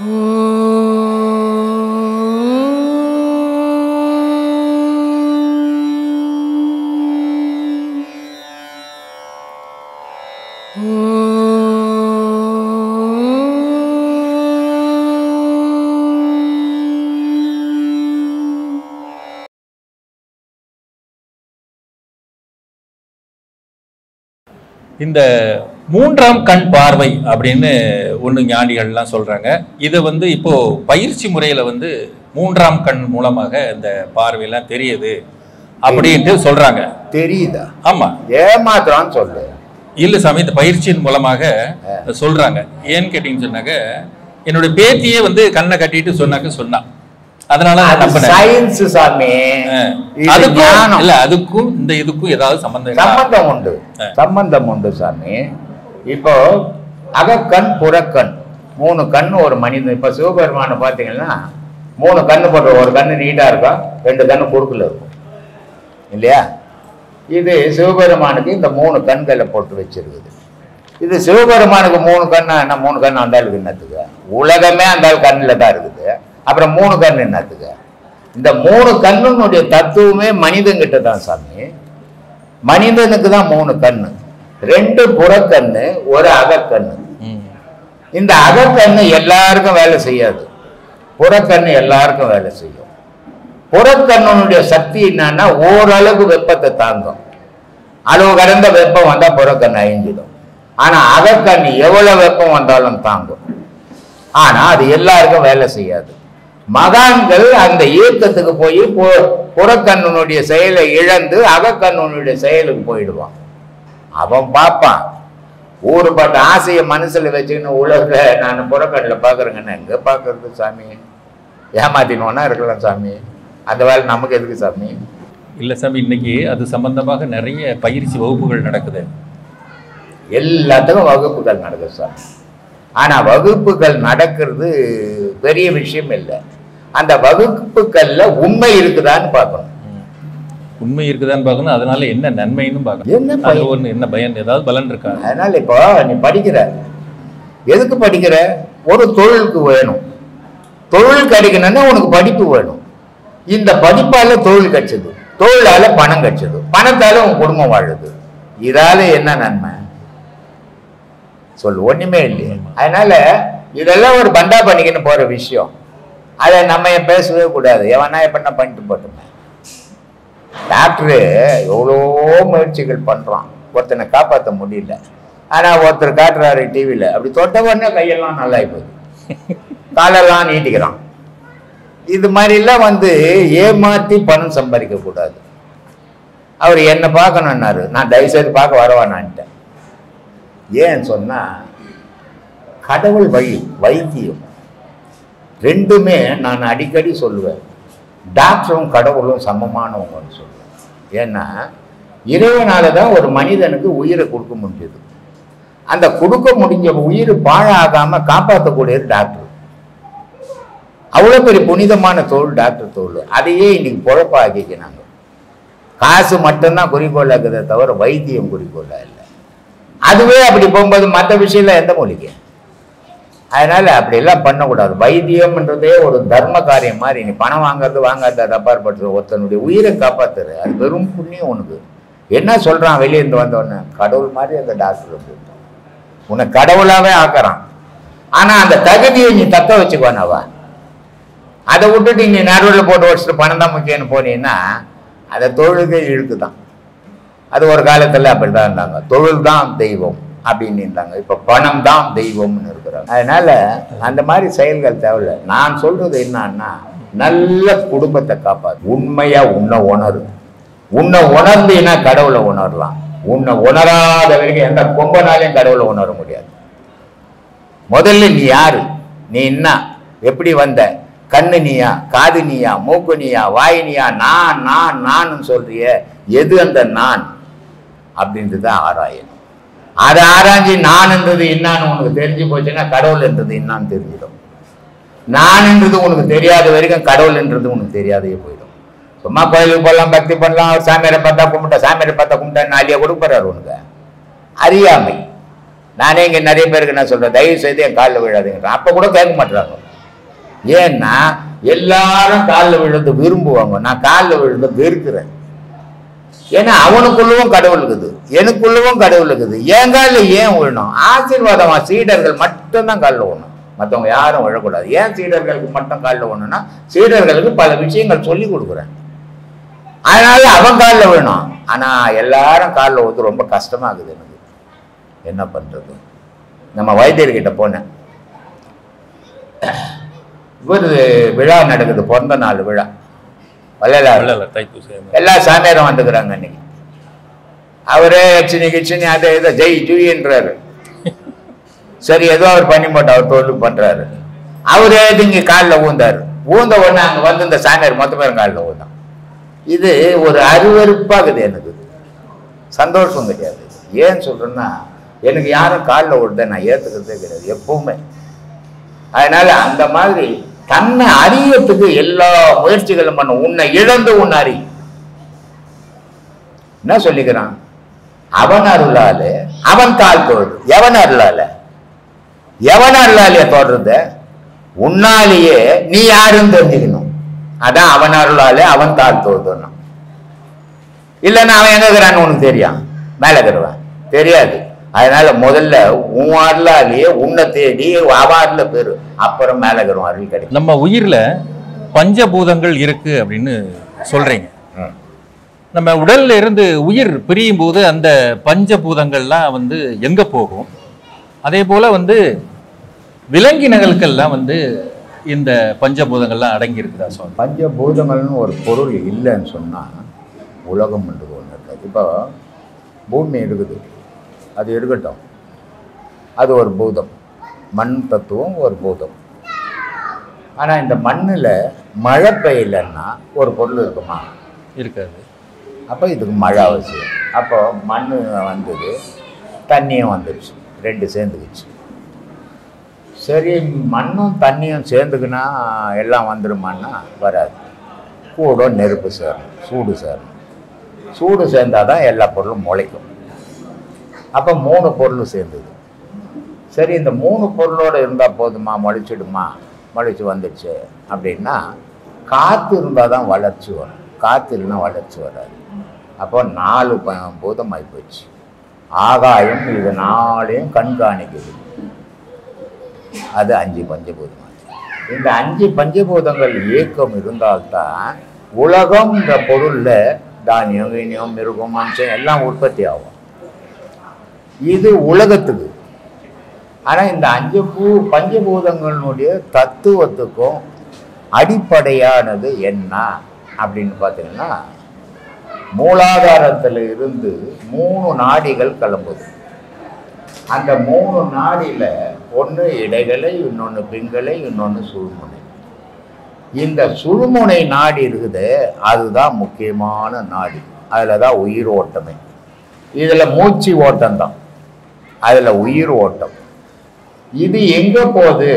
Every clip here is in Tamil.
இந்த மூன்றாம் கண் பார்வை அப்படின்னு ஒன்று ஞானிகள்லாம் சொல்றாங்க. இதை இப்போ பயிற்சி முறையில மூன்றாம் கண் மூலமாக இந்த பார்வையெல்லாம் தெரியுது அப்படின்ட்டு சொல்றாங்க. தெரியுதா? ஆமா, ஏமாத்திரான்னு சொல்லு. இல்ல சாமி, இந்த பயிற்சியின் மூலமாக சொல்றாங்க. ஏன்னு கேட்டீங்கன்னு சொன்னாக்க, என்னுடைய பேத்தியே கண்ணை கட்டிட்டு சொன்னா, அதனால சயின்ஸ் சாமி. அதுக்கும் இந்த இதுக்கும் ஏதாவது சம்பந்தம் உண்டு சாமி. இப்போ அகக்கண் புறக்கண் 3 கண் ஒரு மனிதன். இப்ப சிவபெருமான பாத்தீங்கன்னா 3 கண்ணு போட்டு, ஒரு கண்ணு நீட்டா இருக்கும், 2 கண்ணு குறுக்குல இருக்கும் இல்லையா? இது சிவபெருமானுக்கு இந்த 3 கண்களை போட்டு வச்சிருக்குது. இது சிவபெருமானுக்கு 3 கண்ணா என்ன? 3 கண்ணு அந்த ஆளுக்கு என்னத்துக்கு? உலகமே அந்த ஆள் கண்ணில் தான் இருக்குது. அப்புறம் 3 கண்ணு என்னத்துக்கு? இந்த 3 கண்ணுடைய தத்துவமே மனிதன்கிட்ட தான் சாமி. மனிதனுக்கு தான் 3 கண்ணு, 2 புறக்கண்ணு, 1 அகக்கண்ணு. இந்த அகக்கண்ணு எல்லாருக்கும் வேலை செய்யாது, புறக்கண்ணு எல்லாருக்கும் வேலை செய்யும். புறக்கண்ணுடைய சக்தி என்னன்னா, ஓரளவுக்கு வெப்பத்தை தாங்கும். அளவு கடந்த வெப்பம் வந்தா புறக்கண்ணு அழிஞ்சிடும். ஆனா அகக்கண்ணு எவ்வளவு வெப்பம் வந்தாலும் தாங்கும். ஆனா அது எல்லாருக்கும் வேலை செய்யாது. மகான்கள் அந்த இயக்கத்துக்கு போய் புறக்கண்ணுடைய செயலை இழந்து அகக்கண்ணுடைய செயலுக்கு போயிடுவான். அவன் பார்ப்பான், ஊருப்பட்ட ஆசையை மனசுல வச்சுக்கின்னு உலக நான் புறக்கண்ணில் பாக்குறேங்கன்னு எங்க பாக்குறது சாமி? ஏமாத்தினோன்னா இருக்கலாம் சாமி. அந்த வேலை நமக்கு எதுக்கு சாமி? இல்ல சாமி, இன்னைக்கு அது சம்பந்தமாக நிறைய பயிற்சி வகுப்புகள் நடக்குது. எல்லாத்துக்கும் வகுப்புகள் நடக்குது சாமி. ஆனா வகுப்புகள் நடக்கிறது பெரிய விஷயம் இல்லை. அந்த வகுப்புகள்ல உண்மை இருக்குதான்னு பார்க்கணும். உண்மை இருக்குதான்னு பார்க்கணும். அதனால என்ன நன்மைன்னு பார்க்கணும். என்ன பயன், ஏதாவது பலன் இருக்கா? அதனால இப்போ நீ படிக்கிற, எதுக்கு படிக்கிற? ஒரு தொழிலுக்கு வேணும். தொழில் கிடைக்கணும்னா உனக்கு படிப்பு வேணும். இந்த படிப்பால தொழில் கிடைச்சது, தொழிலால பணம் கிடைச்சது, பணத்தால உன் குடும்பம் வாழுது. இதால என்ன நன்மை சொல்லு? ஒண்ணுமே இல்லையே. அதனால இதெல்லாம் ஒரு பண்டா பண்ணிக்கின்னு போற விஷயம். அதை நம்ம பேசவே கூடாது. எவனா எப்படின்னா பண்ணிட்டு போட்டோமே. டாக்டரு எவ்வளோ முயற்சிகள் பண்றான், ஒருத்தனை காப்பாற்ற முடியல. ஆனா ஒருத்தர் காட்டுறாரு டிவியில, அப்படி தொட்ட உடனே கையெல்லாம் நல்லா போகுது, காலெல்லாம் நீட்டிக்கிறான். இது மாதிரிலாம் ஏமாத்தி பணம் சம்பாதிக்க கூடாது. அவர் என்ன பார்க்கணும்னாரு, நான் தயவுசெய்து பார்க்க வரவானான்ட்டேன். ஏன்னு சொன்னா, கடவுள் வழி வைத்தியம் ரெண்டுமே நான் அடிக்கடி சொல்லுவேன். டாக்டரும் கடவுளும் சமமானவங்கன்னு சொல்லுவேன். ஏன்னா இறைவனால தான் ஒரு மனிதனுக்கு உயிரை கொடுக்க முடிஞ்சது. அந்த கொடுக்க முடிஞ்ச உயிர் பாழாகாம காப்பாற்றக்கூடியது டாக்டர். அவ்வளோ பெரிய புனிதமான தொழில் டாக்டர் தொழில். அதையே இன்னைக்கு பொழப்பாக்கிக்கிறாங்க. காசு மட்டும்தான் குறிக்கோளாக இருக்குதே தவிர வைத்தியம் குறிக்கோளாக இல்லை. அதுவே அப்படி போகும்போது மற்ற விஷயம்லாம் எந்த மொழிக்கு? அதனால அப்படியெல்லாம் பண்ணக்கூடாது. வைத்தியம்ன்றதே ஒரு தர்ம காரியம் மாதிரி. நீ பணம் வாங்காத அப்பாற்பட்டு ஒருத்தனுடைய உயிரை காப்பாத்துற, அது வெறும் புண்ணியம் உனக்கு. என்ன சொல்றான் வெளியிருந்து வந்தோடனே? கடவுள் மாதிரி அந்த டாக்டர் உன்னை கடவுளாவே ஆக்குறான். ஆனா அந்த தகுதியை நீ தக்க வச்சுக்கோனவா. அதை விட்டுட்டு நீ நடுவில் போட்டு வச்சுட்டு பணம் தான் முக்கியம்னு போனீங்கன்னா அதை தொழிலுக்கு இழுக்குதான். அது ஒரு காலத்துல அப்படிதான் இருந்தாங்க. தொழில் தான் தெய்வம் அப்படின்னு இருந்தாங்க. இப்ப பணம் தான் தெய்வம்னு இருக்கிறாங்க. அதனால அந்த மாதிரி செயல்கள் தேவையில்லை. நான் சொல்றது என்னன்னா, நல்ல குடும்பத்தை காப்பாது. உண்மையா உன்னை உணரு. உன்னை உணர்ந்தீங்கன்னா கடவுளை உணரலாம். உன்னை உணராத வரைக்கும் எந்த கொம்பனாலையும் கடவுளை உணர முடியாது. முதல்ல நீ யாரு? நீ என்ன? எப்படி வந்த? கண்ணு நீயா, காது நீயா, மூக்கு நீயா, வாய் நீயா? நான் நான் நான் சொல்றிய, எது அந்த நான் அப்படின்றது ஆராயணும். அதை ஆராய்ச்சி நான் என்றது என்னான்னு உனக்கு தெரிஞ்சு போச்சுன்னா கடவுள் என்றது என்னான்னு தெரிஞ்சிடும். நான் என்றது உனக்கு தெரியாத வரைக்கும் கடவுள் என்றது உனக்கு தெரியாதே போயிடும். சும்மா கோயிலுக்கு போடலாம், பக்தி பண்ணலாம், சாமியாரை பார்த்தா கும்பிட்டா, சாமியாரை பார்த்தா கும்பிட்டா நாளையா கொடுப்பாரு உனக்கு. அறியாமை. நானே இங்க நிறைய பேருக்கு என்ன சொல்றேன், தயவு செய்து என் காலில் விழாதுங்க. அப்ப கூட கேட்க மாட்டாங்க. ஏன்னா எல்லாரும் காலில் விழுந்து விரும்புவாங்க, நான் காலில் விழுந்து வெறுக்கிறேன். ஏன்னா அவனுக்குள்ளவும் கடவுள் இருக்குது, எனக்குள்ளவும் கடவுள் இருக்குது. என் காலில் ஏன் விழணும்? ஆசீர்வாதமா சீடர்கள் மட்டும்தான் காலில் விழணும், மற்றவங்க யாரும் விழக்கூடாது. ஏன் சீடர்களுக்கு மட்டும் காலில் விழணும்னா சீடர்களுக்கு பல விஷயங்கள் சொல்லி கொடுக்குறேன், அதனால அவன் காலில் விழணும். ஆனால் எல்லாரும் காலில் ஊற்று ரொம்ப கஷ்டமாகுது எனக்கு. என்ன பண்ணுறது? நம்ம வைத்தியர்கிட்ட போனேன், இவர் விழா நடக்குது, பிறந்த நாள் விழா, எல்லா சாமியாரும் வந்துக்கிறாங்க அன்னைக்கு. அவரே யட்சினி கிச்சினி அதை இதை ஜெய் ஜூயின்றாரு. சரி ஏதோ அவர் பண்ணி போட்டு அவர் தொழில் பண்றாரு. அவரே இங்க காலில் ஊந்தாரு. ஊந்த உடனே அங்கே வந்து இந்த சாமியார் மொத்த பேரும் காலில் ஊந்தான். இது ஒரு அருவருப்பாகுது எனக்கு, சந்தோஷம் கிடையாது. ஏன்னு சொல்றேன்னா எனக்கு யாரும் காலில் விடுத நான் ஏற்றுக்கிறதே கிடையாது எப்பவுமே. அதனால அந்த மாதிரி தன்னை அறியத்துக்கு எல்லா முயற்சிகளும் பண்ண. உன்னை இழந்து உன்னை அறி. என்ன சொல்லிக்கிறான்? அவன் அருளால அவன் தாழ் தோடு. எவன் அருளால? எவன் அருளாலே தோடுறத? உன்னாலேயே நீ யாருன்னு தெரிஞ்சுக்கணும். அதான் அவன் அருளால அவன் தாழ் தோடுனா. இல்லைன்னா அவன் எங்க இருக்கிறான்னு உனக்கு தெரியும்? மேல இருக்கிறவன் தெரியாது. அதனால முதல்ல உன் அருளாலேயே உன்னை தேடி அவார்ல பேரு, அப்புறம் மேல இருக்கிறோம் அருள் கிடைக்கும். நம்ம உயிர்ல பஞ்சபூதங்கள் இருக்கு அப்படின்னு சொல்றீங்க. நம்ம உடல்ல இருந்து உயிர் பிரியும் போது அந்த பஞ்சபூதங்கள்லாம் வந்து எங்க போகும்? அதே போல வந்து விலங்கினங்களுக்கெல்லாம் வந்து இந்த பஞ்சபூதங்கள்லாம் அடங்கி இருக்குதா சொல்ல? பஞ்சபூதங்கள்னு ஒரு பொருள் இல்லைன்னு சொன்னா உலகம் ஒன்று இருக்காது. இப்போ பூமி இருக்குது, அது இருக்கட்டும், அது ஒரு பூதம், மண் தத்துவம் ஒரு பூதம். ஆனால் இந்த மண்ணில் மழை பெய்யலன்னா ஒரு பொருள் இருக்குமா? இருக்காது. அப்போ இதுக்கு மழை அவசியம். அப்போ மண் வந்தது, தண்ணியும் வந்துடுச்சு, ரெண்டு சேர்ந்துக்குச்சு. சரி, மண்ணும் தண்ணியும் சேர்ந்துக்குன்னா எல்லாம் வந்துடுமான்னா வராது. கூட நெருப்பு சேரணும், சூடு சேரணும். சூடு சேர்ந்தால் தான் எல்லா பொருளும் முளைக்கும். அப்போ 3 பொருள் சேர்ந்தது. சரி, இந்த 3 பொருளோடு இருந்தால் போதுமா? முளைச்சிடுமா? முளைச்சி வந்துடுச்சு அப்படின்னா காற்று இருந்தால் தான் வளர்ச்சி வரும், காற்று இல்லைன்னா வளர்ச்சி வராது. அப்போ 4 பூதம் ஆகி போச்சு. ஆகாயம் இது 4ஐயும் கண்காணிக்குது, அது 5 பஞ்சபூதம். இந்த 5 பஞ்சபூதங்கள் இயக்கம் இருந்தால்தான் உலகம் இந்த பொருளில் தானியம் கீனியம் மிருகம் மனுஷன் எல்லாம் உற்பத்தி ஆகும். இது உலகத்துக்கு. ஆனால் இந்த 5 பஞ்சபூதங்களுடைய தத்துவத்துக்கும் அடிப்படையானது என்ன அப்படின்னு பார்த்தீங்கன்னா, மூலாதாரத்தில் இருந்து 3 நாடிகள் கிளம்புது. அந்த 3 நாடியில் ஒன்று இடைகளை, இன்னொன்று பிங்களை, இன்னொன்று சுழுமுனை. இந்த சுழுமுனை நாடி இருக்குது, அதுதான் முக்கியமான நாடி. அதில் தான் உயிர் ஓட்டமே. இதில் மூச்சு ஓட்டம்தான், அதில் உயிர் ஓட்டம். இது எங்கே போகுது,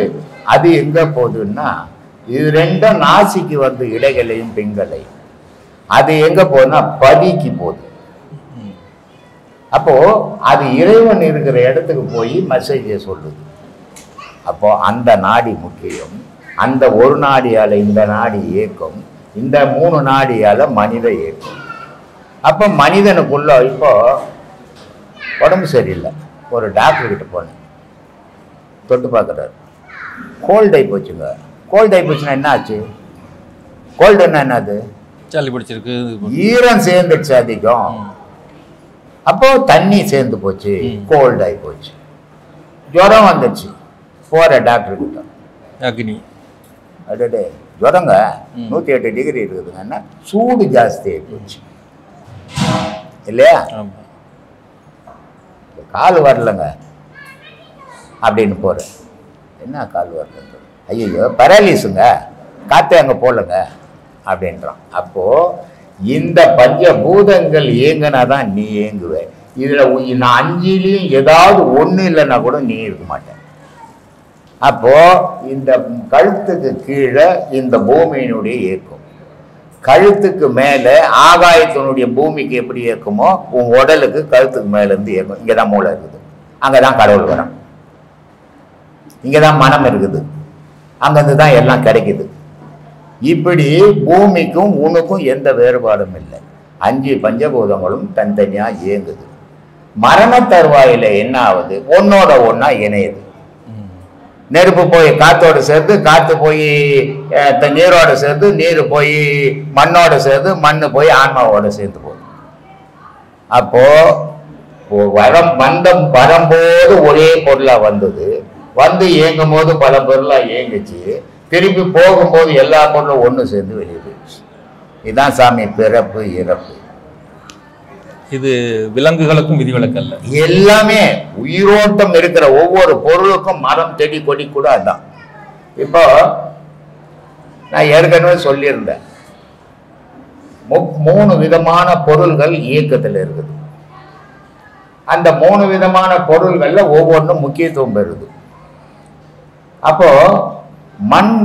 அது எங்கே போகுதுன்னா, இது ரெண்டும் நாசிக்கு வந்து இடைகளையும் பிங்களையும். அது எங்கே போகுதுன்னா பதிக்கு போகுது. அப்போ அது இறைவன் இருக்கிற இடத்துக்கு போய் மெசேஜை சொல்லுது. அப்போ அந்த நாடி முக்கியம். அந்த ஒரு நாடியால் இந்த நாடி இயக்கம், இந்த 3 நாடியால் மனித இயக்கம். அப்போ மனிதனுக்குள்ள இப்போ உடம்பு சரியில்லை, ஒரு டாக்டர்கிட்ட போனேன், தொட்டு பார்க்குறாரு, கோல்டு ஆகி போச்சுங்க. கோல்டு ஆகி போச்சுன்னா என்ன ஆச்சு? கோல்டுன்னா என்னது? சளி பிடிச்சிருக்கு, ஈரம் சேர்ந்துடுச்சு அதிகம். அப்போ தண்ணி சேர்ந்து போச்சு, கோல்டு ஆகி போச்சு. ஜுரம் வந்துடுச்சு, போகிற டாக்டர்கிட்ட, அக்னி அடே ஜுரங்க 108 டிகிரி இருக்குதுங்கன்னா சூடு ஜாஸ்தி ஆகி போச்சு இல்லையா? கால் வரலங்க அப்படின்னு போகிறேன். என்ன கால் வரலங்க? ஐயோ பராலிஸுங்க, காற்று அங்கே போடலங்க அப்படின்றான். அப்போது இந்த பஞ்சபூதங்கள் இயங்கினா தான் நீ இயங்குவ. இதில் நான் 5லையும் ஏதாவது ஒன்று இல்லைன்னா கூட நீ இருக்க மாட்டேன். அப்போது இந்த கழுத்துக்கு கீழே இந்த பூமியினுடைய இயக்கம், கழுத்துக்கு மேலே ஆகாயத்தினுடைய பூமிக்கு எப்படி இயக்குமோ உன் உடலுக்கு கழுத்துக்கு மேலேருந்து இயக்கும். இங்கே தான் மூளை இருக்குது, அங்கே தான் கடவுள் வரும், இங்கே தான் மனம் இருக்குது. அங்கிருந்து தான் எல்லாம் கிடைக்குது. இப்படி பூமிக்கும் உனக்கும் எந்த வேறுபாடும் இல்லை. 5 பஞ்சபூதங்களும் தனித்தனியா இயங்குது. மரண தருவாயில என்ன ஆகுது? ஒன்னோட ஒன்னா இணையுது. நெருப்பு போய் காத்தோடு சேர்ந்து, காத்து போய் நீரோட சேர்ந்து, நீர் போய் மண்ணோட சேர்ந்து, மண்ணு போய் ஆன்மாவோட சேர்ந்து போகுது. அப்போ வரும்போது ஒரே பொருளா வந்தது, வந்து இயங்கும் போது பல பொருளா இயங்குச்சு, திருப்பி போகும்போது எல்லா பொருளும் ஒன்று சேர்ந்து வெளியே போயிடுச்சு. இதுதான் சாமி பிறப்பு இறப்பு. இது விலங்குகளுக்கும் விதிவிலக்கு அல்ல. எல்லாமே உயிரோட்டம் இருக்கிற ஒவ்வொரு பொருளுக்கும் மரம் செடி கொடி கூட அதுதான். இப்போ நான் ஏற்கனவே சொல்லியிருந்தேன், 3 விதமான பொருள்கள் இயக்கத்தில் இருக்குது. அந்த 3 விதமான பொருள்கள்ல ஒவ்வொன்றும் முக்கியத்துவம் பெறுது. அப்போ மண்,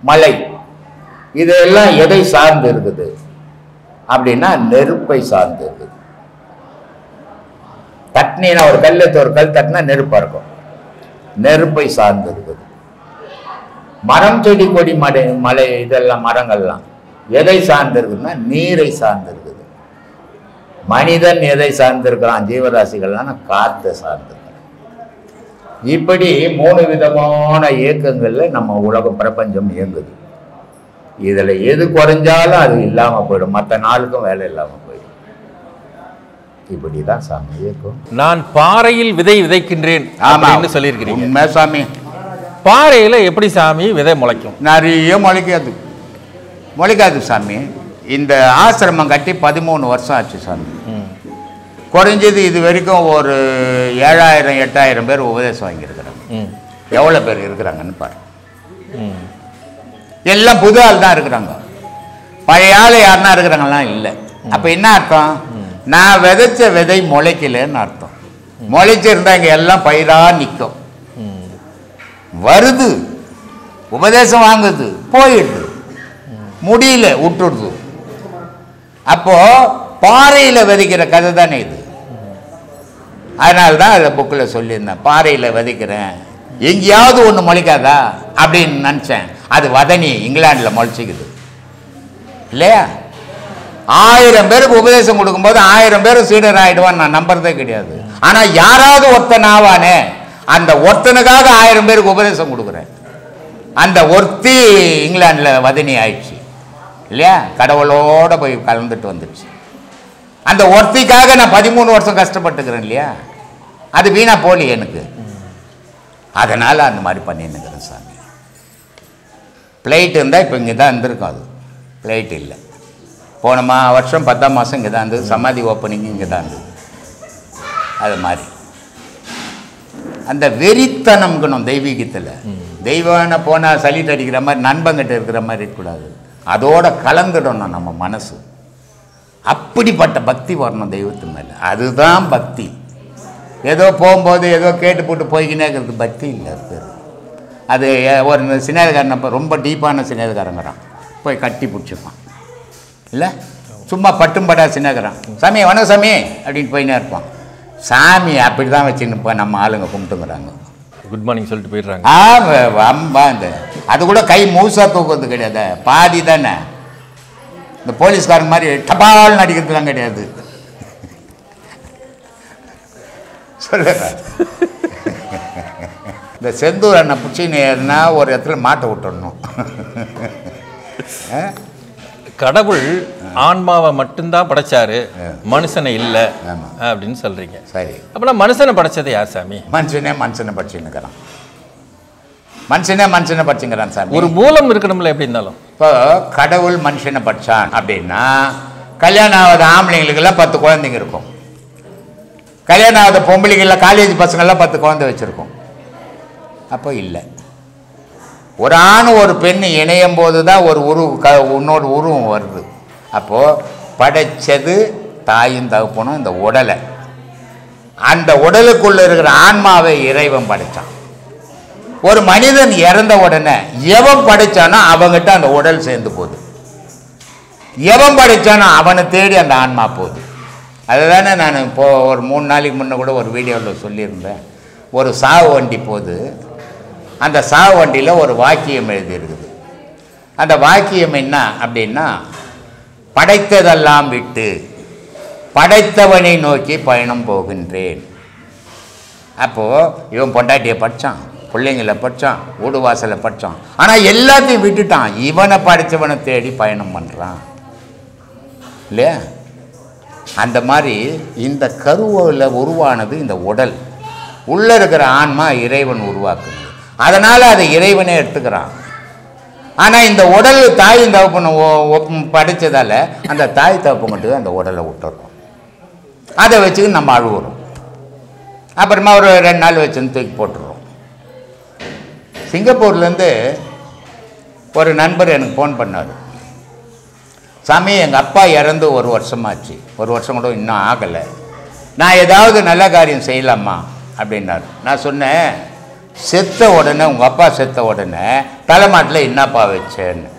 மலை இதெல்லாம் எதை சார்ந்து இருக்குது அப்படின்னா நெருப்பை சார்ந்து இருக்குது. தட்டினா ஒரு கல்லத்து ஒரு கல் தட்டினா நெருப்பா இருக்கும், நெருப்பை சார்ந்து இருக்குது. மரம் செடி கொடி மலை இதெல்லாம் மரங்கள்லாம் எதை சார்ந்து இருக்குதுன்னா நீரை சார்ந்து இருக்குது. மனிதன் எதை சார்ந்திருக்கிறான்? ஜீவராசிகள்லாம் காற்றை சார்ந்திருக்கிறான். இப்படி 3 விதமான இயக்கங்கள்ல நம்ம உலகம் பிரபஞ்சம் இயங்குது. இதுல எது குறைஞ்சாலும் அது இல்லாம போயிடும், மற்ற நாளுக்கும் வேலை இல்லாம போயிடும். இப்படிதான் சாமி இயக்கம். நான் பாறையில் விதை விதைக்கின்றேன் அப்படின்னு சொல்லியிருக்கிறீங்க. உண்மை சாமி. பாறையில எப்படி சாமி விதை முளைக்கும்? நிறைய முளைக்காது சாமி. இந்த ஆசிரமம் கட்டி 13 வருஷம் ஆச்சு சாமி. குறைஞ்சது இது வரைக்கும் ஒரு 7000-8000 பேர் உபதேசம் வாங்கியிருக்கிறாங்க. எவ்வளோ பேர் இருக்கிறாங்கன்னு பாரு. எல்லாம் புது ஆள் தான் இருக்கிறாங்க, பழைய ஆள் யாருன்னா இருக்கிறாங்கலாம் இல்லை. அப்போ என்ன அர்த்தம்? நான் விதைச்ச விதை முளைக்கலன்னு அர்த்தம். முளைச்சிருந்தா இங்கே எல்லாம் பயிரா நிற்கும். வருது, உபதேசம் வாங்குது, போயிடுது, முடியல விட்டுடுது. அப்போ பாறையில் விதைக்கிற கதை தானே இது. அதனால்தான் அதை புக்கில் சொல்லியிருந்தேன், பாறையில் விதைக்கிறேன், எங்கேயாவது ஒன்று முளைக்காதா அப்படின்னு நினச்சேன். அது வதனி இங்கிலாண்டில் முளைச்சிக்குது இல்லையா? 1000 பேருக்கு உபதேசம் கொடுக்கும்போது 1000 பேரும் சீடர் ஆகிடுவான்னு நான் நம்புறதே கிடையாது. ஆனால் யாராவது ஒருத்தன் ஆவானே, அந்த ஒருத்தனுக்காக 1000 பேருக்கு உபதேசம் கொடுக்குறேன். அந்த ஒருத்தி இங்கிலாண்டில் வதனி ஆயிடுச்சு இல்லையா? கடவுளோட போய் கலந்துட்டு வந்துடுச்சு. அந்த ஒருத்திக்காக நான் 13 வருஷம் கஷ்டப்பட்டுக்கிறேன் இல்லையா? அது வீணா போலி எனக்கு. அதனால் அந்த மாதிரி பண்ணின்னுக்கிறேன் சாமி. ஃப்ளைட் இருந்தால் இப்போ இங்கே தான் இருந்திருக்கும், அது ஃப்ளைட் இல்லை. போன வருஷம் 10ஆம் மாதம் இங்கே தான் இருந்தது, சமாதி ஓப்பனிங் இங்கே தான் இருந்தது. அது மாதிரி அந்த வெறித்தனம்கணும் தெய்வீகத்தில். தெய்வான போனால் சலிட்டு அடிக்கிற மாதிரி நண்பங்கிட்ட இருக்கிற மாதிரி இருக்கக்கூடாது, அதோட கலந்துடணும் நம்ம மனசு. அப்படிப்பட்ட பக்தி வரணும் தெய்வத்து மேலே. அதுதான் பக்தி. ஏதோ போகும்போது ஏதோ கேட்டு போட்டு போய்கினே இருக்கிறது பக்தி இல்லை. அது ஒரு சின்னதுக்காரன் அப்போ ரொம்ப டீப்பான சின்னதுக்காரங்கிறான், போய் கட்டி பிடிச்சிப்பான் இல்லை, சும்மா பட்டும்படா சின்னதுக்காரன், சாமி வணக்கம் சாமி அப்படின்னு போயினே இருப்பான். சாமி அப்படி தான் வச்சுன்னு இப்போ நம்ம ஆளுங்க கும்பிட்டுங்கிறாங்க, குட் மார்னிங் சொல்லிட்டு போயிடுறாங்க. அம்பா இந்த அது கூட கை மூசா தூக்குறது கிடையாது, பாதி தானே. இந்த போலீஸ்காரங்க மாதிரி டபால் நடிக்கிறதுலாம் கிடையாது. சொல்லுங்க, இந்த செந்தூர் அண்ணன் பிடிச்சின்னா ஒரு இடத்துல மாட்டை விட்டுடணும். கடவுள் ஆன்மாவை மட்டும்தான் படைச்சாரு, மனுஷனை இல்லை அப்படின்னு சொல்றீங்க. சரி, அப்படின்னா மனுஷனை படைச்சது யார் சாமி? மனுஷனே படிச்சுன்னுக்கிறான், மனுஷனே படிச்சுங்கிறான் சாமி. ஒரு மூலம் இருக்கணும்ல எப்படி இருந்தாலும். இப்போ கடவுள் மனுஷனை படிச்சான் அப்படின்னா கல்யாணம் ஆகாத ஆம்பளைங்களுக்கெல்லாம் 10 குழந்தைங்க இருக்கும், கல்யாணம் ஆகாத பொம்பளைங்கெல்லாம் காலேஜ் பசங்கள்லாம் 10 குழந்தை வச்சுருக்கோம். அப்போ இல்லை, ஒரு ஆண் ஒரு பெண் இணையும் போது தான் ஒரு இன்னொரு உருவம் வருது. அப்போது படைச்சது தாயும் தகப்பனும் இந்த உடலை, அந்த உடலுக்குள்ளே இருக்கிற ஆன்மாவை இறைவன் படைத்தான். ஒரு மனிதன் இறந்த உடனே எவன் படைச்சானோ அவங்கிட்ட அந்த உடல் சேர்ந்து போகுது, எவன் படைச்சானோ அவனை தேடி அந்த ஆன்மா போகுது. அதுதானே நான் இப்போது ஒரு 3 நாளைக்கு முன்னே கூட ஒரு வீடியோவில் சொல்லியிருந்தேன். ஒரு சாவு வண்டி போகுது, அந்த சாவு வண்டியில் ஒரு வாக்கியம் எழுதியிருக்குது. அந்த வாக்கியம் என்ன அப்படின்னா, படைத்ததெல்லாம் விட்டு படைத்தவனை நோக்கி பயணம் போகின்றேன். அப்போது இவன் பொண்டாட்டியை படித்தான், பிள்ளைங்களை படித்தான், வீடு வாசலை படித்தான், ஆனால் எல்லாத்தையும் விட்டுட்டான். இவனை படித்தவனை தேடி பயணம் பண்ணுறான் இல்லையா? அந்த மாதிரி இந்த கருவில் உருவானது இந்த உடல். உள்ளே இருக்கிற ஆன்மா இறைவன் உருவாக்குது. அதனால் அதை இறைவனே எடுத்துக்கிறான். ஆனால் இந்த உடல் தாய் தகப்பனை படித்ததால் அந்த தாய் தகப்பங்கிட்ட அந்த உடலை விட்டுறோம். அதை வச்சுக்கிட்டு நம்ம அழுகுறோம். அப்புறமா ஒரு 2 நாள் வச்சுன்னு தூக்கி போட்டுடுறோம். சிங்கப்பூர்லேருந்து ஒரு நண்பர் எனக்கு ஃபோன் பண்ணார். சாமி, எங்கள் அப்பா இறந்து 1 வருஷமாச்சு, 1 வருஷம் கூட இன்னும் ஆகலை, நான் ஏதாவது நல்ல காரியம் செய்யலாமா அப்படின்னாரு. நான் சொன்னேன், செத்த உடனே, உங்கள் அப்பா செத்த உடனே தலைமாட்டில் என்னப்பா வச்சேன்னு.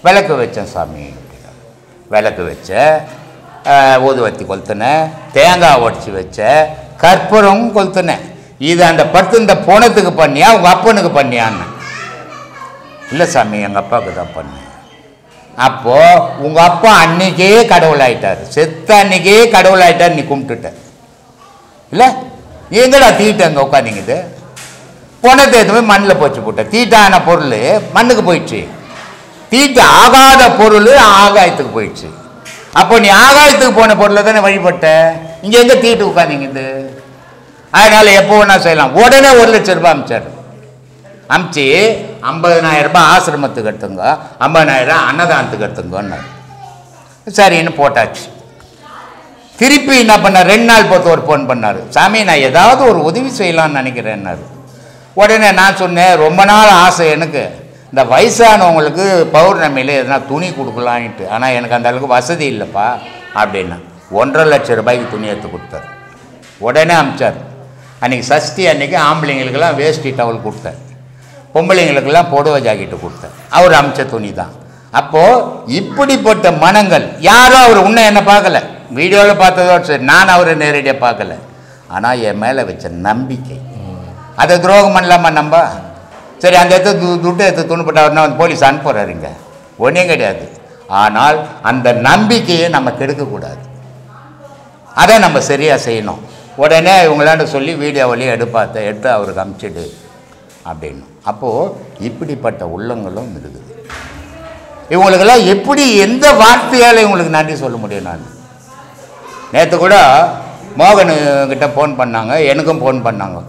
விளக்கு வச்சேன் சாமி அப்படின்னா. விளக்கு வச்சேன், ஊதுவத்தி கொளுத்துனேன், தேங்காய் உடச்சி வச்சேன், கற்பூரம் கொளுத்துனேன். இது அந்த இந்த போனத்துக்கு பண்ணியா உங்கள் அப்பனுக்கு பண்ணியான்னு. இல்லை சாமி, எங்கள் அப்பாவுக்கு தான் பண்ணேன். அப்போது உங்கள் அப்பா அன்னைக்கே கடவுளாயிட்டார், செத்த அன்னைக்கே கடவுளாயிட்டார், நீ கும்பிட்டுட்ட இல்லை? எங்கடா தீட்டு அங்கே உட்காந்திங்குது? போனத்தை எதுவுமே மண்ணில் போச்சு போட்ட. தீட்டான பொருள் மண்ணுக்கு போயிடுச்சு, தீட்டு ஆகாத பொருள் ஆகாயத்துக்கு போயிடுச்சு. அப்போ நீ ஆகாயத்துக்கு போன பொருளை தானே வழிபட்ட, இங்கே எங்கே தீட்டு உட்காந்திங்குது? அதனால் எப்போ வேணா செய்யலாம். உடனே 1 லட்சம் ரூபாய் அமிச்சார். அமிச்சு 50,000 ரூபாய் ஆசிரமத்துக்கு எடுத்துங்க, 50,000 அன்னதானத்துக்கு எடுத்துங்கன்னாரு. சரின்னு போட்டாச்சு. திருப்பி என்ன பண்ணார், 2 நாள் பொறுத்து ஒரு ஃபோன் பண்ணார். சாமி, நான் ஏதாவது ஒரு உதவி செய்யலான்னு நினைக்கிறேன்னாரு. உடனே நான் சொன்னேன், ரொம்ப நாள் ஆசை எனக்கு, இந்த வயசானவங்களுக்கு பௌர்ணமியில் எதனா துணி கொடுக்கலான்ட்டு, ஆனால் எனக்கு அந்த அளவுக்கு வசதி இல்லைப்பா அப்படின்னா. 1.5 லட்சம் ரூபாய்க்கு துணி எடுத்து கொடுத்தார். உடனே அமிச்சார். அன்றைக்கி சஷ்டி அன்றைக்கி ஆம்பளைங்களுக்கெல்லாம் வேஷ்டி டவல் கொடுத்தேன், பொம்பளைங்களுக்கெல்லாம் புடவை ஜாக்கெட்டு கொடுத்தேன். அவர் அமிச்ச துணி தான். அப்போது இப்படிப்பட்ட மனங்கள் யாரோ, அவர் இன்னும் என்ன பார்க்கல, வீடியோவில் பார்த்ததோடு சரி, நான் அவரை நேரடியாக பார்க்கல, ஆனால் என் மேலே வச்ச நம்பிக்கை. அதை துரோகம் பண்ணலாமா நம்ம? சரி, அந்த துட்டை எடுத்து துணுப்பட்டவர்னா வந்து போலீஸ் அனுப்புறாருங்க, ஒன்றும் கிடையாது. ஆனால் அந்த நம்பிக்கையை நம்ம கெடுக்கக்கூடாது, அதை நம்ம சரியாக செய்யணும். உடனே இவங்களாண்ட சொல்லி வீடியோவிலேயே எடுத்து அவருக்கு அனுப்பிச்சிடு அப்படின்னு. அப்போது இப்படிப்பட்ட உள்ளங்களும் இருக்குது. இவங்களுக்கெல்லாம் எப்படி, எந்த வார்த்தையால் இவங்களுக்கு நன்றி சொல்ல முடியும்? நான் நேற்று கூட மோகனுக்கிட்ட ஃபோன் பண்ணாங்க, எனக்கும் ஃபோன் பண்ணாங்க.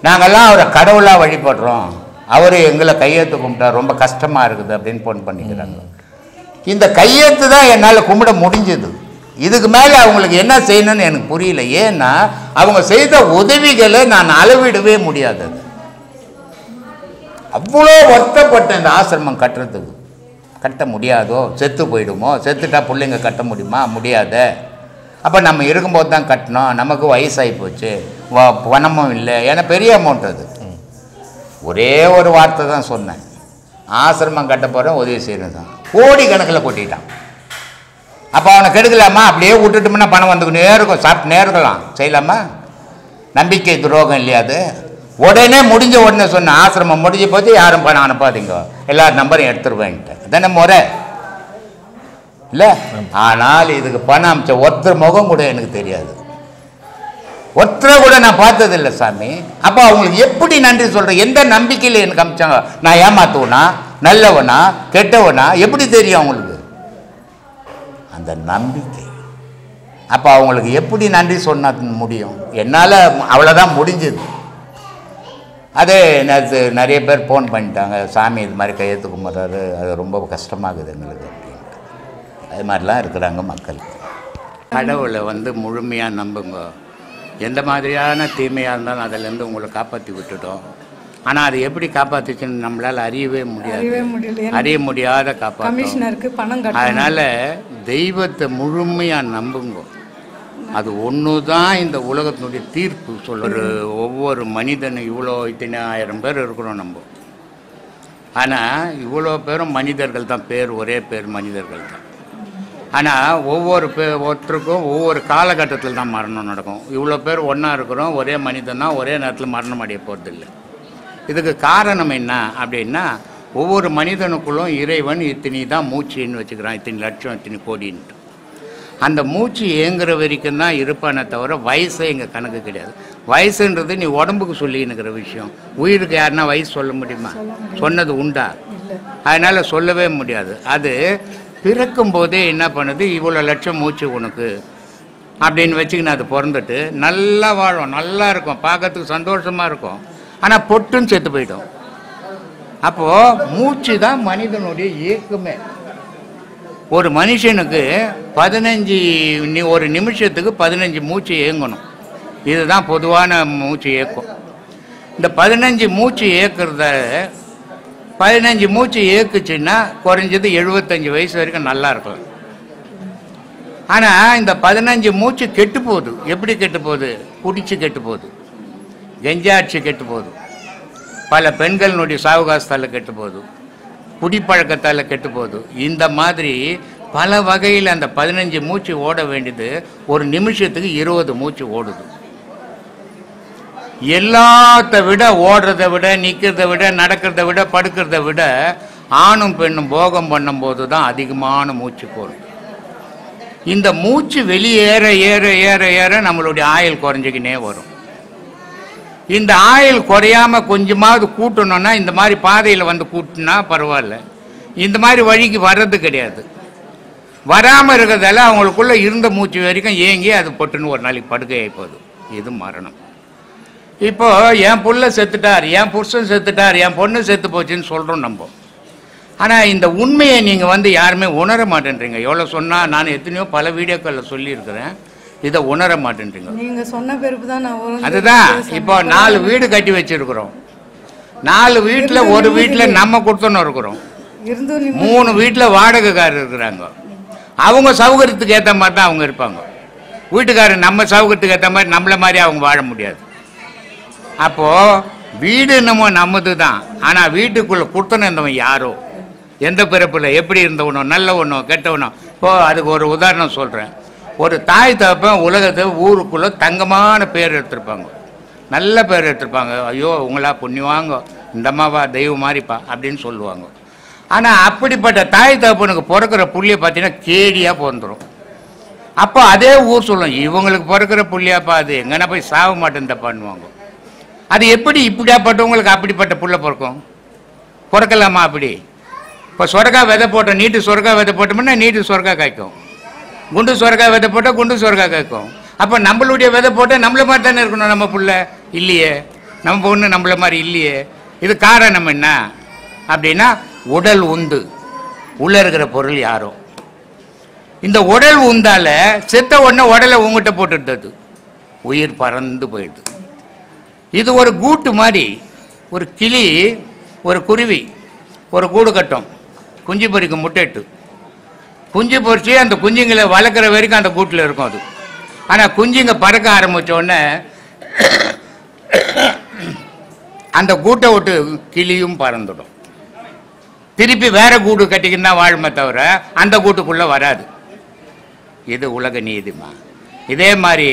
நாங்கள்லாம் அவரை கடவுளாக வழிபடுறோம், அவர் எங்களை கையெழுத்து கும்பிட்டா ரொம்ப கஷ்டமாக இருக்குது அப்படின்னு ஃபோன் பண்ணிக்கிறாங்க. இந்த கையெழுத்து தான் என்னால் கும்பிட முடிஞ்சது. இதுக்கு மேலே அவங்களுக்கு என்ன செய்யணும்னு எனக்கு புரியல. ஏன்னா அவங்க செய்த உதவிகளை நான் அளவிடவே முடியாது. அவ்வளோ வருத்தப்பட்ட இந்த ஆசிரமம் கட்டுறதுக்கு. கட்ட முடியாதோ, செத்து போயிடுமோ, செத்துட்டா பிள்ளைங்க கட்ட முடியுமா? முடியாத. அப்போ நம்ம இருக்கும்போது தான் கட்டணும், நமக்கு வயசாகி போச்சு, பணமும் இல்லை. ஏன்னா பெரிய அமௌண்ட் அது. ஒரே ஒரு வார்த்தை தான் சொன்னேன், ஆசிரமம் கட்ட போகிறேன், உதவி செய்யணும் தான். கோடி கணக்கில் கொட்டிட்டான். அப்போ அவனை கெடுக்கலாமா? அப்படியே விட்டுட்டோம்னா பணம் வந்துக்கிட்டே இருக்கும், சாப்பிட்டுனே இருக்கலாம். செய்யலாமா? நம்பிக்கை துரோகம் இல்லையா அது? உடனே முடிஞ்ச உடனே சொன்ன, ஆசிரமம் முடிஞ்சு போச்சு, யாரும் பணம் அனுப்பாதீங்க, எல்லாரும் நம்பரையும் எடுத்துருவேன்ட்டு. அதானே முறை இல்லை? ஆனால் இதுக்கு பணம் அமிச்ச ஒருத்தர் முகம் கூட எனக்கு தெரியாது, ஒருத்தரை கூட நான் பார்த்ததில்லை சாமி. அப்போ அவங்களுக்கு எப்படி நன்றி சொல்கிறேன்? எந்த நம்பிக்கையில் எனக்கு அமிச்சாங்க? நான் ஏமாத்துவனா, நல்லவனா, கெட்டவனா, எப்படி தெரியும் அவங்களுக்கு? அந்த நம்பிக்கை. அப்போ அவங்களுக்கு எப்படி நன்றி சொன்ன முடியும்? என்னால் அவ்வளோதான் முடிஞ்சது. அதே நேற்று நிறைய பேர் ஃபோன் பண்ணிட்டாங்க, சாமி இது மாதிரி கையெழுத்து கும்பிட்றாரு, அது ரொம்ப கஷ்டமாகுது எங்களுக்கு அப்படின்ட்டு. அது மாதிரிலாம் இருக்கிறாங்க மக்கள். கடவுளை முழுமையாக நம்புங்க. எந்த மாதிரியான தீமையாக இருந்தாலும் அதிலேருந்து உங்களை காப்பாற்றி விட்டுட்டோம். ஆனால் அது எப்படி காப்பாற்றிச்சுன்னு நம்மளால் அறியவே முடியாது, அறிய முடியாத காப்பாற்று. அதனால் தெய்வத்தை முழுமையாக நம்புங்க. அது ஒன்று தான் இந்த உலகத்தினுடைய தீர்ப்பு சொல்கிற. ஒவ்வொரு மனிதனும் இவ்வளோ 10,000 பேர் இருக்கிறோம் நம்ம. ஆனால் இவ்வளோ பேரும் மனிதர்கள் தான், பேர் ஒரே பேர் மனிதர்கள் தான். ஆனால் ஒருத்தருக்கும் ஒவ்வொரு காலகட்டத்தில் தான் மரணம் நடக்கும். இவ்வளோ பேர் ஒன்றா இருக்கிறோம், ஒரே மனிதன் தான், ஒரே நேரத்தில் மரணம் அடைய போகிறதில்லை. இதுக்கு காரணம் என்ன அப்படின்னா, ஒவ்வொரு மனிதனுக்குள்ளும் இறைவன் இத்தனி தான் மூச்சுன்னு வச்சுக்கிறான், இத்தனை லட்சம் இத்தனை கோடின்ட்டு. அந்த மூச்சு ஏங்குற வரைக்கும் தான் இருப்பானே தவிர வயசே எங்கள் கணக்கு கிடையாது. வயசுன்றது நீ உடம்புக்கு சொல்லின்னுக்கிற விஷயம். உயிருக்கு யாருன்னா வயசு சொல்ல முடியுமா? சொன்னது உண்டா? அதனால் சொல்லவே முடியாது. அது பிறக்கும் போதே என்ன பண்ணுது, இவ்வளோ லட்சம் மூச்சு உனக்கு அப்படின்னு வச்சுக்கின்னு அது பிறந்துட்டு நல்லா வாழும், நல்லா இருக்கும், பார்க்கறதுக்கு சந்தோஷமாக இருக்கும். ஆனால் பொட்டுன்னு செத்து போயிடும். அப்போது மூச்சு தான் மனிதனுடைய இயக்கமே. ஒரு மனுஷனுக்கு 15 ஒரு நிமிஷத்துக்கு 15 மூச்சு இயங்கணும். இதுதான் பொதுவான மூச்சு இயக்கம். இந்த 15 மூச்சு இயக்கிறத 15 மூச்சு இயக்குச்சுன்னா குறைஞ்சது 75 வயசு வரைக்கும் நல்லா இருக்கலாம். ஆனால் இந்த 15 மூச்சு கெட்டு போகுது. எப்படி கெட்டு போகுது? குடிச்சு கெட்டு போகுது, கெஞ்சாட்சி கெட்டு போகுது, பல பெண்களினுடைய சாவகாசத்தால் கெட்டு போகுது, குடிப்பழக்கத்தால் கெட்டு போகுது. இந்த மாதிரி பல வகையில் அந்த 15 மூச்சு ஓட வேண்டியது ஒரு நிமிஷத்துக்கு 20 மூச்சு ஓடுது. எல்லாத்த விட ஓடுறத விட, நிற்கிறத விட, நடக்கிறத விட, படுக்கிறத விட ஆணும் பெண்ணும் போகம் பண்ணும்போது தான் அதிகமான மூச்சு போடும். இந்த மூச்சு வெளியேற ஏற ஏற ஏற நம்மளுடைய ஆயுள் குறைஞ்சிக்கினே வரும். இந்த ஆயுள் குறையாம கொஞ்சமாவது கூட்டணும்னா இந்த மாதிரி பாதையில் வந்து கூட்டினா பரவாயில்ல. இந்த மாதிரி வழிக்கு வர்றது கிடையாது. வராமல் இருக்கிறதால அவங்களுக்குள்ள இருந்த மூச்சு வரைக்கும் ஏங்கி அது பொட்டுன்னு ஒரு நாளைக்கு படுக்கையாகி போகுது. இது மரணம். இப்போ என் புள்ள செத்துட்டார், என் புருஷன் செத்துட்டார், என் பொண்ணு செத்து போச்சுன்னு சொல்கிறோம் நம்ம. ஆனால் இந்த உண்மையை நீங்கள் வந்து யாருமே உணர மாட்டேன்றீங்க. எவ்வளோ சொன்னால், நான் எத்தனையோ பல வீடியோக்களில் சொல்லியிருக்கிறேன், இதை உணர மாட்டேன்றீங்க. நீங்க சொன்ன பிறகு தான் நான் அதுதான் இப்போ 4 வீடு கட்டி வச்சிருக்கிறோம். 4 வீட்டில் ஒரு வீட்டில் நம்ம கொடுத்தோன்னு இருக்கிறோம், 3 வீட்டில் வாடகைக்காரர் இருக்கிறாங்க. அவங்க சௌகரியத்துக்கு ஏற்ற மாதிரி தான் அவங்க இருப்பாங்க. வீட்டுக்காரர் நம்ம சௌகரியத்துக்கு ஏற்ற மாதிரி நம்மள மாதிரி அவங்க வாழ முடியாது. அப்போது வீடு என்னமோ நம்மது தான். ஆனால் வீட்டுக்குள்ளே கொடுத்தன இருந்தவன் யாரோ, எந்த பிறப்பில் எப்படி இருந்தவனோ, நல்லவனோ கெட்டவனோ. இப்போது அதுக்கு ஒரு உதாரணம் சொல்கிறேன். ஒரு தாய் தகப்பன் உலகத்தை ஊருக்குள்ளே தங்கமான பேர் எடுத்திருப்பாங்க, நல்ல பேர் எடுத்திருப்பாங்க. ஐயோ உங்களா புண்ணியவாங்க, இந்த அம்மாவா தெய்வம் மாதிரிப்பா அப்படின்னு சொல்லுவாங்க. ஆனால் அப்படிப்பட்ட தாய் தகப்பனுக்கு பிறக்கிற புள்ளியை பார்த்தீங்கன்னா கேடியாக பிறந்துடும். அப்போ அதே ஊர் சொல்லும், இவங்களுக்கு பிறக்கிற புள்ளியாப்பா அது எங்கன்னா போய் சாக மாட்டேன் பண்ணுவாங்க. அது எப்படி இப்படியாப்பட்டவங்களுக்கு அப்படிப்பட்ட புள்ள பிறக்கும்? பிறக்கலாமா அப்படி? இப்போ சொரக்கா விதை போட்டோம், நீட்டு சொரக்கா விதை போட்டோம்னா நீட்டு சொரக்கா காய்க்கும், குண்டு சொரக்கா விதை போட்டால் குண்டு சொரக்கா காய்க்கும். அப்போ நம்மளுடைய விதை போட்டால் நம்மள மாதிரி தானே இருக்கணும் நம்ம புள்ள? இல்லையே, நம்ம பொண்ணு நம்மள மாதிரி இல்லையே. இது காரணம் என்ன அப்படின்னா, உடல் உந்து, உள்ள இருக்கிற பொருள் யாரோ. இந்த உடல் உந்தால செத்த உடனே உடலை உங்ககிட்ட போட்டுடுது, உயிர் பறந்து போயிடுது. இது ஒரு கூட்டு மாதிரி. ஒரு கிளி, ஒரு குருவி ஒரு கூடு கட்டும், குஞ்சு பொறிக்கும், முட்டைட்டு குஞ்சு பொறிச்சு அந்த குஞ்சுங்களை வளர்க்குற வரைக்கும் அந்த கூட்டில் இருக்கும் அது. ஆனால் குஞ்சுங்க பறக்க ஆரம்பித்த உடனே அந்த கூட்டை விட்டு கிளியும் பறந்துடும். திருப்பி வேற கூடு கட்டிக்கின்னு தான் வாழுமே தவிர அந்த கூட்டுக்குள்ளே வராது. இது உலக நீதிமா. இதே மாதிரி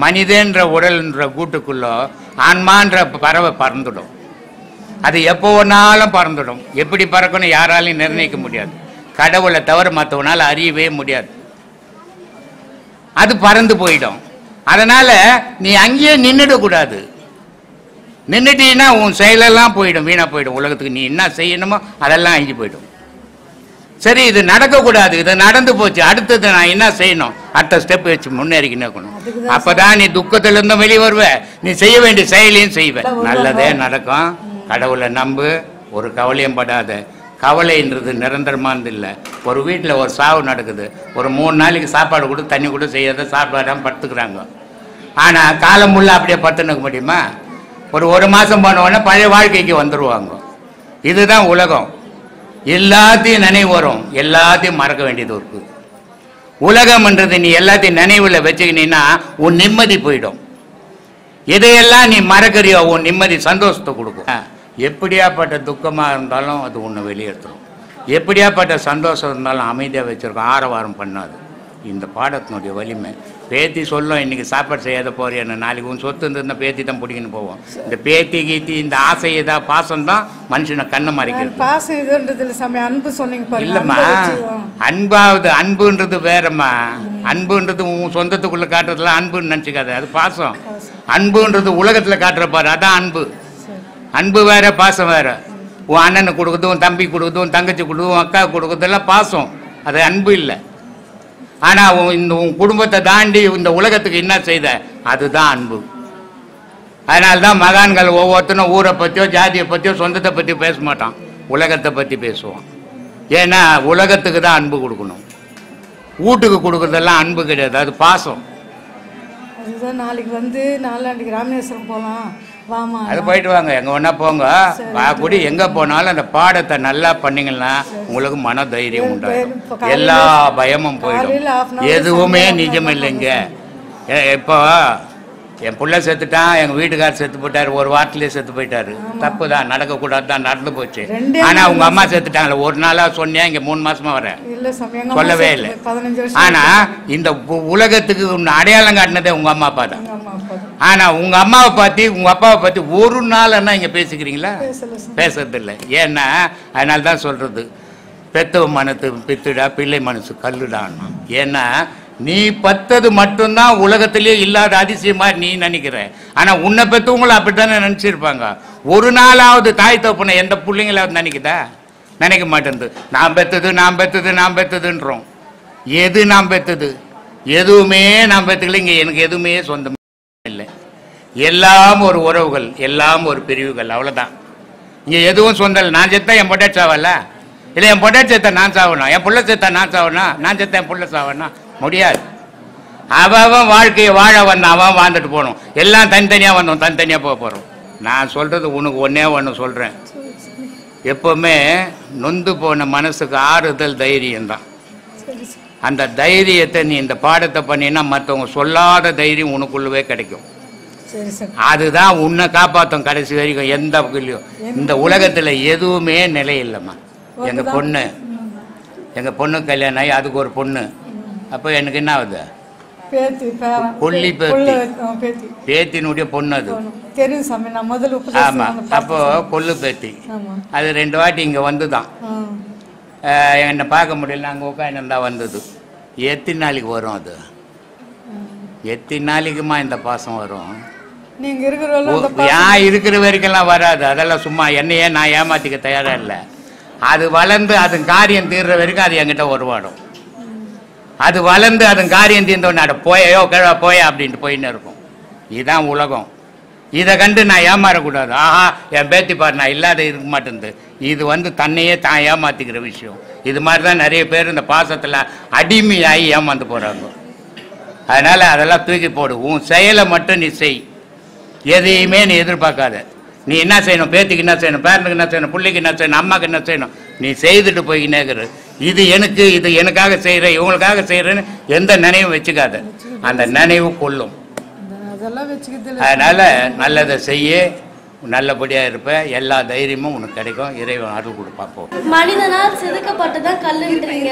மனிதன்ற உடல்ன்ற கூட்டுக்குள்ளே ஆன்மான்ற பறவை பறந்துடும். அது எப்போ ஒன்றாலும் பறந்துடும். எப்படி பறக்கணும் யாராலையும் நிர்ணயிக்க முடியாது. கடவுளை தவிர மற்றவனால் அறியவே முடியாது. அது பறந்து போயிடும். அதனால் நீ அங்கேயே நின்றுடக்கூடாது. நின்றுட்டீங்கன்னா உன் செயலெல்லாம் போயிடும், வீணாக போயிடும். உலகத்துக்கு நீ என்ன செய்யணுமோ அதெல்லாம் அங்கி போயிடும். சரி, இது நடக்கக்கூடாது, இது நடந்து போச்சு, அடுத்தது நான் என்ன செய்யணும், அடுத்த ஸ்டெப் வச்சு முன்னேறிக்கின்னு இருக்கணும். அப்போதான் நீ துக்கத்திலிருந்தும் வெளியே வருவ, நீ செய்ய வேண்டிய செயலையும் செய்வேன். நல்லதே நடக்கும். கடவுளை நம்பு, ஒரு கவலையும் படாத. கவலைன்றது நிரந்தரமானது இல்லை. ஒரு வீட்டில் ஒரு சாவு நடக்குது, ஒரு 3 நாளைக்கு சாப்பாடு கூட தண்ணி கூட செய்யாத சாப்பாடாம படுத்துக்கிறாங்க. ஆனால் காலம் முள்ள அப்படியே படுத்துனுக்க முடியுமா? ஒரு மாதம் போனவுடனே பழைய வாழ்க்கைக்கு வந்துடுவாங்க. இதுதான் உலகம். எல்லாத்தையும் நினைவு வரும், எல்லாத்தையும் மறக்க வேண்டியது இருக்கு. உலகம்ன்றது நீ எல்லாத்தையும் நினைவில் வச்சுக்கினீன்னா உன் நிம்மதி போயிடும். எதையெல்லாம் நீ மறக்கிறியோ உன் நிம்மதி சந்தோஷத்தை கொடுக்கும். எப்படியாப்பட்ட துக்கமாக இருந்தாலும் அது ஒன்று வெளியேற்றும். எப்படியாப்பட்ட சந்தோஷம் இருந்தாலும் அமைதியாக வச்சுருக்கோம், ஆரவாரம் பண்ணாது. இந்த பாடத்தினுடைய வலிமை பேத்தி சொல்லும் இன்னைக்கு சாப்பாடு செய்யாத போறியான்னு, நாளைக்கு உன் சொத்து இருந்ததுன்னா பேத்தி தான் பிடிக்கின்னு போவோம். இந்த பேத்தி கீத்தி இந்த ஆசை ஏதாவது பாசம் தான் மனுஷனை கண்ணை மறைக்கிறது. பாசம் இதுன்றது இல்லை சாமி, அன்பு சொன்னீங்க பாருங்க. இல்லைம்மா, அன்பாவது அன்புன்றது வேறம்மா. அன்புன்றது உன் சொந்தத்துக்குள்ள காட்டுறதுலாம் அன்புன்னு நினச்சிக்காத, அது பாசம். அன்புன்றது உலகத்தில் காட்டுற பாரு, அதான் அன்பு. அன்பு வேற, பாசம் வேற. உன் அண்ணனுக்கு கொடுக்குறது, உன் தம்பி கொடுக்குறது, உன் தங்கச்சி கொடுக்குது, உன் அக்கா கொடுக்குறதெல்லாம் பாசம், அது அன்பு இல்லை. ஆனால் இந்த உன் குடும்பத்தை தாண்டி இந்த உலகத்துக்கு என்ன செய்த, அதுதான் அன்பு. அதனால தான் மகான்கள் ஒவ்வொருத்தனும் ஊரை பற்றியோ ஜாதியை பற்றியோ சொந்தத்தை பற்றியோ பேச மாட்டான், உலகத்தை பற்றி பேசுவான். ஏன்னா உலகத்துக்கு தான் அன்பு கொடுக்கணும், வீட்டுக்கு கொடுக்குறதெல்லாம் அன்பு கிடையாது, அது பாசம். அதுதான் நாளைக்கு வந்து நாளாண்டிக்கு ராமேஸ்வரம் போகலாம் வாமா. அது போயிட்டு வாங்க, எங்கே ஒன்றா போங்க. கூடி எங்கே போனாலும் அந்த பாடத்தை நல்லா பண்ணிங்கன்னா உங்களுக்கு மன தைரியம் உண்டாகும், எல்லா பயமும் போயிடும். எதுவுமே நிஜம் இல்லைங்க. இப்போ என் பிள்ளை செத்துட்டான், எங்கள் வீட்டுக்காரர் செத்து போயிட்டார், ஒரு வாரத்திலே செத்து போயிட்டாரு. தப்பு தான், நடக்கக்கூடாது தான், நடந்து போச்சு. ஆனால் உங்கள் அம்மா செத்துட்டாங்களே, ஒரு நாளாக சொன்னியா? இங்கே 3 மாசமா வரேன், சொல்லவே இல்லை. ஆனால் இந்த உலகத்துக்கு அடையாளம் காட்டினதே உங்கள் அம்மா அப்பா தான். ஆனால் உங்கள் அம்மாவை பற்றி உங்கள் அப்பாவை பற்றி ஒரு நாள்னா இங்கே பேசிக்கிறீங்களா? பேசுறது இல்லை. ஏன்னா அதனால தான் சொல்கிறது, பெத்தவ மனத்து பித்துடா, பிள்ளை மனசு கல்லுடான்னா. ஏன்னா நீ பத்தது மட்டும்தான் உலகத்திலே இல்லாத அதிசயமா நீ நினைக்கிற. ஆனால் உன்னை பெற்றவங்களும் அப்படித்தானே நினச்சிருப்பாங்க. ஒரு நாளாவது தாய் தப்புன எந்த பிள்ளைங்களாவது நினைக்குதா? நினைக்க மாட்டேங்குது. நான் பெற்றது நான் பெற்றது நான் பெற்றதுன்றோம். எது நாம் பெற்றது? எதுவுமே நாம் பெற்றுக்கல. இங்கே எனக்கு எதுவுமே சொந்தம் இல்லை. எல்லாம் ஒரு உறவுகள், எல்லாம் ஒரு பிரிவுகள், அவ்வளோதான். இங்கே எதுவும் சொந்தம் இல்லை. நான் செத்தா என் பொட்டாட்டி சாவல, இல்லை என் பொட்டாட்டி செத்தா நான் சாவணும், என் புள்ள செத்தா நான் சாவணும், நான் செத்தா என் புள்ள சாவணும், முடியாது. அவன் வாழ்க்கையை வாழ வந்தான், அவன் வாழ்ந்துட்டு போகணும். எல்லாம் தனித்தனியாக வந்தோம், தனித்தனியாக போக போகிறோம். நான் சொல்கிறது உனக்கு ஒன்றே ஒன்று சொல்கிறேன், எப்போவுமே நொந்து போன மனசுக்கு ஆறுதல் தைரியம்தான். அந்த தைரியத்தை நீ இந்த பாடத்தை பண்ணினா மற்றவங்க சொல்லாத தைரியம் உனக்குள்ளவே கிடைக்கும். அதுதான் உன்னை காப்பாற்றும் கடைசி வரைக்கும். எந்த வகையிலையும் இந்த உலகத்தில் எதுவுமே நிலை இல்லைம்மா. எங்கள் பொண்ணு கல்யாணம் ஆகி அதுக்கு ஒரு பொண்ணு. அப்போ எனக்கு என்ன ஆகுது? கொல்லி பேத்தி, பேத்தினுடைய பொண்ணு அது. ஆமாம், அப்போ கொல்லு பேத்தி. அது 2 வாட்டி இங்கே வந்து தான் என்னை பார்க்க முடியல, அங்கே உட்காந்து வந்தது. எத்தனை நாளைக்கு வரும் அது? எத்தனை நாளைக்குமா இந்த பாசம் வரும்? ஏன் இருக்கிற வரைக்கும்லாம் வராது. அதெல்லாம் சும்மா என்னையே நான் ஏமாத்திக்க தயாராக இல்லை. அது வளர்ந்து அதன் காரியம் தீர்ற வரைக்கும் அது என்கிட்ட உருவாடும். அது வளர்ந்து அதன் காரியம் தீர்ந்தோன்னு போயோ கிழ போய அப்படின்ட்டு போயின்னு இருக்கும். இதுதான் உலகம். இதை கண்டு நான் ஏமாறக்கூடாது. ஆஹா என் பேத்தி பாரு நான் இல்லாத இருக்க மாட்டேங்குது. இது தன்னையே தான் ஏமாத்திக்கிற விஷயம். இது மாதிரி தான் நிறைய பேர் இந்த பாசத்தில் அடிமையாகி ஏமாந்து போகிறாங்க. அதனால் அதெல்லாம் தூக்கி போடு. உன் செயலை மட்டும் நீ செய், எதையுமே நீ எதிர்பார்க்காத. நீ என்ன செய்யணும், பேத்திக்கு என்ன செய்யணும், பேரனுக்கு என்ன செய்யணும், பிள்ளைக்கு என்ன செய்யணும், அம்மாவுக்கு என்ன செய்யணும், நீ செய்துட்டு போய்கினேக்கிற. இது எனக்காக செய்கிறேன், இவங்களுக்காக செய்கிறேன்னு எந்த நினைவும் வச்சுக்காத. அந்த நினைவு கொள்ளும். அதனால் நல்லதை செய்ய, நல்லபடியாக இருப்ப, எல்லா தைரியமும் உனக்கு கிடைக்கும். இறைவன் அருள் கொடுப்பாப்போம். மனிதனால் செதுக்கப்பட்டதான் கல்லுன்றீங்க.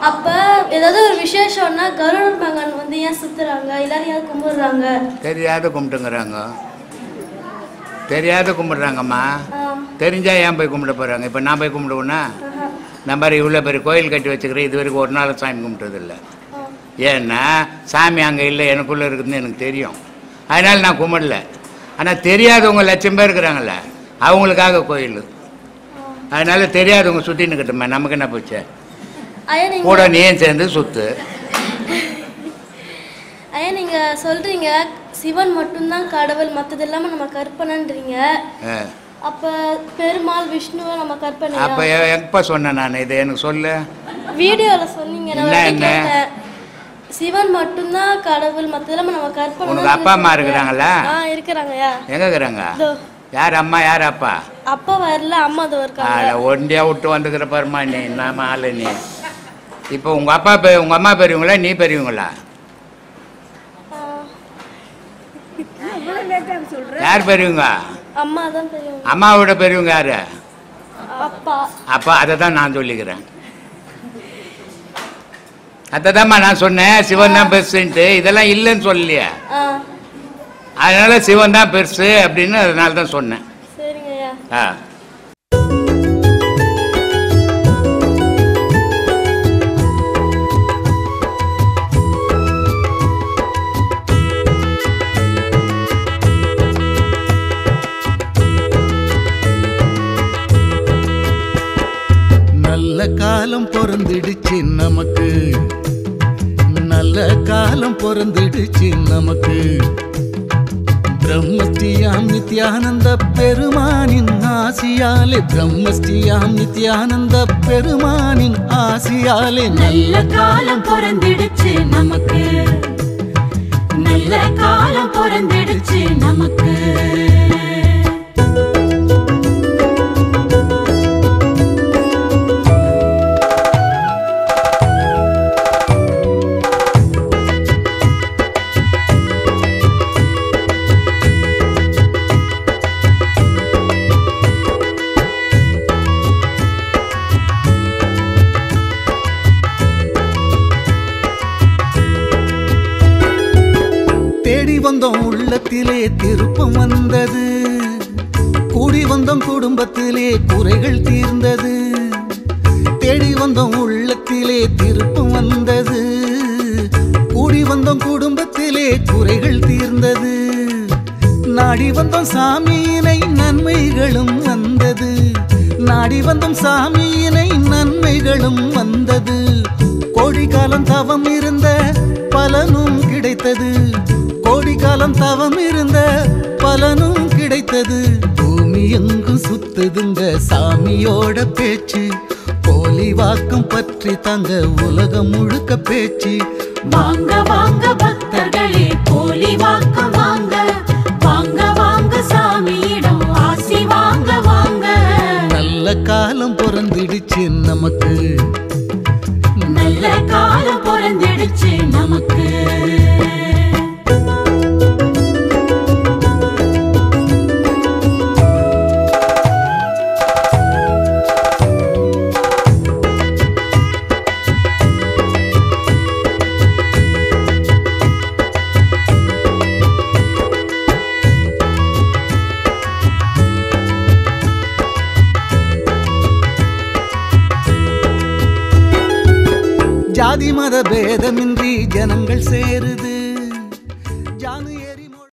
அப்ப ஏதாவது ஒரு விசேஷம்னா கருடன் மகன் ஏன் சுத்துறாங்க, எல்லாரும் யாரும் கும்பிடுறாங்க? தெரியாத கும்பிட்டுங்கிறாங்க, தெரியாத கும்பிடுறாங்கம்மா. தெரிஞ்சா ஏன் போய் கும்பிட போறாங்க? இப்போ நான் போய் கும்பிடுவேன்னா, நான் மாதிரி இவ்வளோ பெரிய கோயில் கட்டி வச்சுக்கிறேன், இது வரைக்கும் ஒரு நாள் சாமி கும்பிட்டதில்லை. ஏன்னா சாமி அங்கே இல்லை, எனக்குள்ளே இருக்குதுன்னு எனக்கு தெரியும். அதனால் நான் கும்பிடல. ஆனால் தெரியாதவங்க 1,00,000 பேர் இருக்கிறாங்கல்ல, அவங்களுக்காக கோயில். அதனால தெரியாதவங்க சுற்றின்னு கிட்டோமே, நமக்கு என்ன போச்சு? கூட நீயும் சேர்ந்து சுத்து. ஐயா நீங்க சொல்றீங்க சிவன் மட்டும்தான் கடவுள், மற்றது எல்லாமே நம்ம கற்பனைன்றீங்க. அப்ப பெருமாள் விஷ்ணுவை நம்ம கற்பனை. அப்ப எப்ப சொன்னேன் நான் இதை? எனக்கு சொல்லு. வீடியோல சொன்னீங்க. என்ன சிவன் மட்டும்தான் கடவுள், மற்றதெல்லாம் நம்ம கற்பனை. உனக்கு அப்பா அம்மா இருக்கிறாங்களா? இருக்கிறாங்கய்யா. எங்க இருக்கிறாங்க? யார் அம்மா யார் அப்பா? அப்பா வரல, அம்மா தான் இருக்காங்க. ஒண்டியா விட்டு வந்துக்கிற பாருமா நீ. நாம ஆளு நீ. இப்போ உங்க அப்பா உங்க அம்மா பெரியவங்களா நீ பெரியவங்களா? யார் பெரியவங்க? அம்மா தான் பெரியவங்க. அம்மாவோட பெரியவங்க யாரு? அப்பா. அப்பா. அதை தான் நான் சொல்லிக்கிறேன். அதைதாம்மா நான் சொன்னேன், சிவன் தான் பெருசுன்ட்டு. இதெல்லாம் இல்லைன்னு சொல்லலையா? அதனால சிவன் தான் பெருசு அப்படின்னு அதனால தான் சொன்னேன். சரிங்கய்யா. நல்ல காலம் பொறந்துடுச்சு நமக்கு, நல்ல காலம் பொறந்துடுச்சு நமக்கு. பிரம்மஸ்ரீயாம் நித்யானந்த பெருமானின் ஆசியாலே, பிரம்மஸ்ரீயாம் நித்யானந்த பெருமானின் ஆசியாலே நல்ல காலம் பொறந்துடுச்சு நமக்கு, நல்ல காலம் பொறந்துடுச்சு நமக்கு. தேடி வந்தோம் உள்ளத்திலே திருப்பம் வந்தது, கூடி வந்தோம் குடும்பத்திலே குறைகள் தீர்ந்தது. தேடி வந்தோம் உள்ளத்திலே திருப்பம் வந்தது, கூடி வந்தோம் குடும்பத்திலே குறைகள் தீர்ந்தது. நாடி வந்தோம் சாமியினை நன்மைகளும் வந்தது, நாடி வந்தோம் சாமியினை நன்மைகளும் வந்தது. கோடி காலம் தவம் இருந்த பலனும் கிடைத்தது, கோடி காலம் தவம் இருந்த பலனும் கிடைத்தது. பூமி எங்கும் சுத்துதுங்க சாமியோட பேச்சு, போலி வாக்கம் பற்றி தங்க உலகம் முழுக்க பேச்சு. வாங்க வாங்க பக்தர்களே போலி வாக்கம் வாங்க, வாங்க வாங்க சாமியிடம் ஆசி வாங்க வாங்க. நல்ல காலம் பொறந்துடுச்சு நமக்கு, நல்ல காலம் பொறந்துடுச்சு நமக்கு. ஜாதி மத பேதமின்றி ஜனங்கள் சேருது,